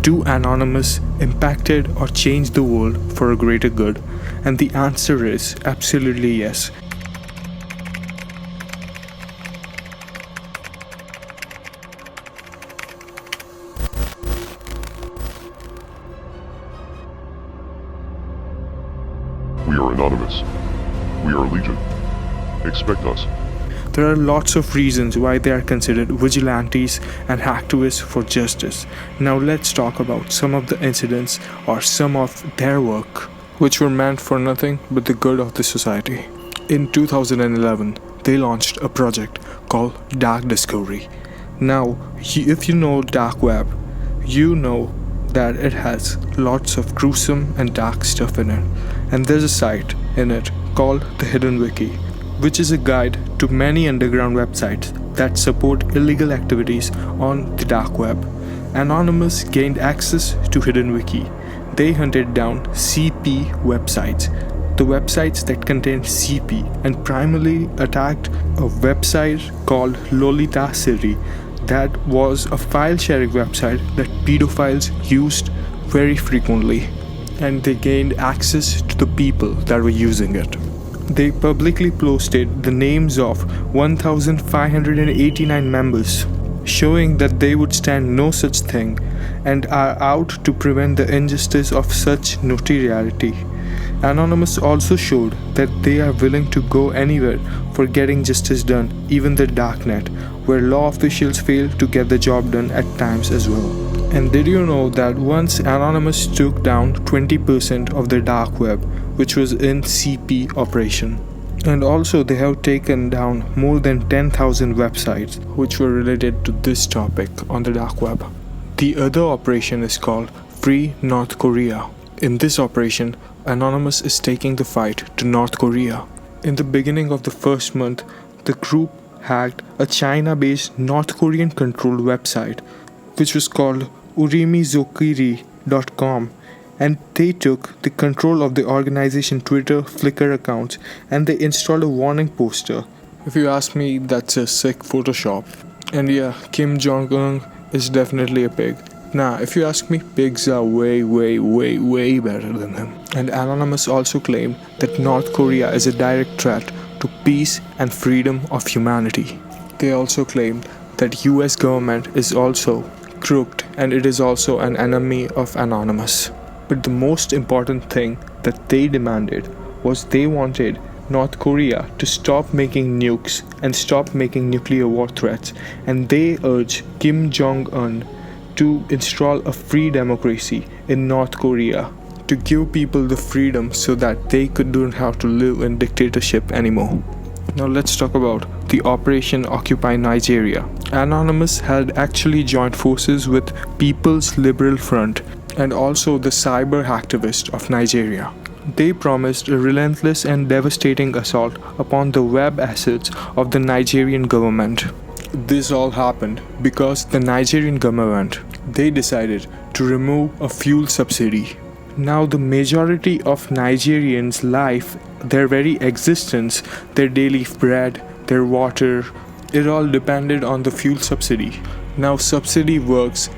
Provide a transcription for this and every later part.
do Anonymous impacted or changed the world for a greater good? And the answer is absolutely yes. We are anonymous. We are legion. Expect us. There are lots of reasons why they are considered vigilantes and activists for justice. Now let's talk about some of the incidents or some of their work, which were meant for nothing but the good of the society. In 2011, they launched a project called Dark Discovery. Now, if you know dark web, you know that it has lots of gruesome and dark stuff in it. And there's a site in it called the Hidden Wiki, which is a guide to many underground websites that support illegal activities on the dark web. Anonymous gained access to Hidden Wiki. They hunted down CP websites, the websites that contained CP, and primarily attacked a website called Lolita Siri that was a file sharing website that pedophiles used very frequently, and they gained access to the people that were using it. They publicly posted the names of 1,589 members, showing that they would stand no such thing and are out to prevent the injustice of such notoriety. Anonymous also showed that they are willing to go anywhere for getting justice done, even the darknet, where law officials fail to get the job done at times as well. And did you know that once Anonymous took down 20% of the dark web, which was in CP operation? And also they have taken down more than 10,000 websites which were related to this topic on the dark web. The other operation is called Free North Korea. In this operation, Anonymous is taking the fight to North Korea. In the beginning of the first month, the group hacked a China-based North Korean controlled website which was called urimizokiri.com, and they took the control of the organization Twitter, Flickr accounts, and they installed a warning poster. If you ask me, that's a sick Photoshop. And yeah, Kim Jong-un is definitely a pig. Nah, if you ask me, pigs are way better than him. And Anonymous also claimed that North Korea is a direct threat to peace and freedom of humanity. They also claimed that US government is also crooked and it is also an enemy of Anonymous. But the most important thing that they demanded was they wanted North Korea to stop making nukes and stop making nuclear war threats, and they urged Kim Jong-un to install a free democracy in North Korea to give people the freedom so that they don't have to live in dictatorship anymore. Now let's talk about the Operation Occupy Nigeria. Anonymous had actually joined forces with People's Liberal Front and also the cyber activist of Nigeria. They promised a relentless and devastating assault upon the web assets of the Nigerian government. This all happened because the Nigerian government, they decided to remove a fuel subsidy. Now the majority of Nigerians' life, their very existence, their daily bread, their water, it all depended on the fuel subsidy. Now subsidy works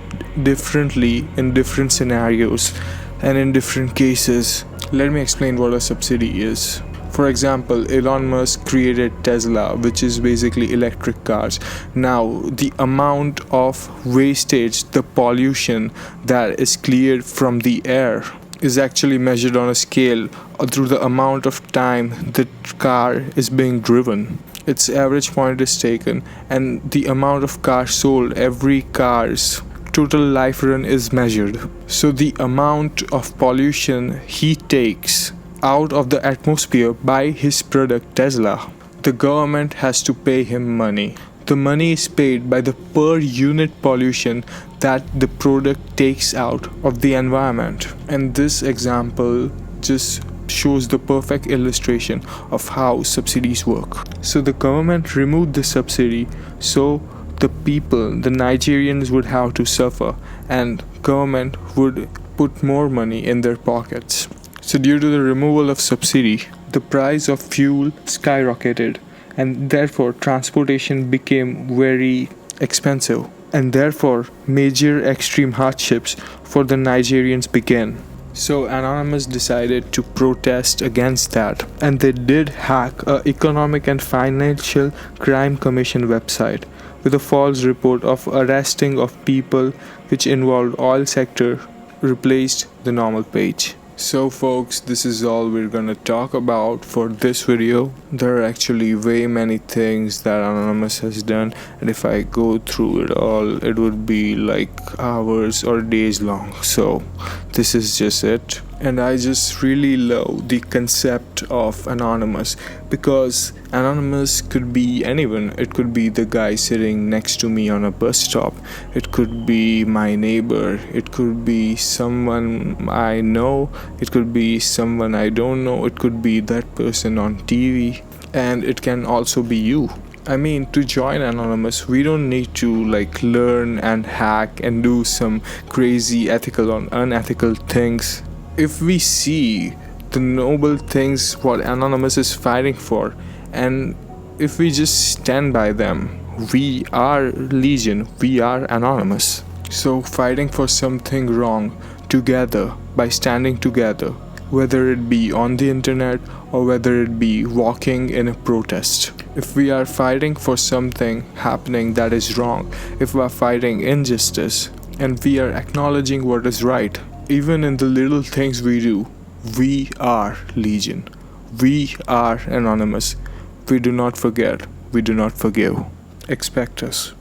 differently in different scenarios and in different cases. Let me explain what a subsidy is. For example, Elon Musk created Tesla, which is basically electric cars. Now, the amount of wastage, the pollution that is cleared from the air is actually measured on a scale through the amount of time the car is being driven. Its average point is taken, and the amount of cars sold, every car's total life run is measured. So the amount of pollution he takes out of the atmosphere by his product Tesla, the government has to pay him money. The money is paid by the per unit pollution that the product takes out of the environment. And this example just shows the perfect illustration of how subsidies work. So the government removed the subsidy so the people, the Nigerians, would have to suffer and government would put more money in their pockets. So due to the removal of subsidy, the price of fuel skyrocketed and therefore transportation became very expensive. and therefore major extreme hardships for the Nigerians began. So Anonymous decided to protest against that, and they did hack a economic and financial crime commission website with a false report of arresting of people which involved oil sector replaced the normal page. So folks, this is all we're gonna talk about for this video. There are actually way many things that Anonymous has done, and if I go through it all, it would be like hours or days long. So this is just it. And I just really love the concept of Anonymous, because Anonymous could be anyone. It could be the guy sitting next to me on a bus stop, it could be my neighbor, it could be someone I know, it could be someone I don't know, it could be that person on TV, and it can also be you. I mean, to join Anonymous, we don't need to learn and hack and do some crazy ethical or unethical things. If we see the noble things what Anonymous is fighting for, and if we just stand by them, we are Legion, we are Anonymous. So fighting for something wrong together, by standing together, whether it be on the internet or whether it be walking in a protest. If we are fighting for something happening that is wrong, if we are fighting injustice, and we are acknowledging what is right, even in the little things we do, we are Legion. We are Anonymous. We do not forget. We do not forgive. Expect us.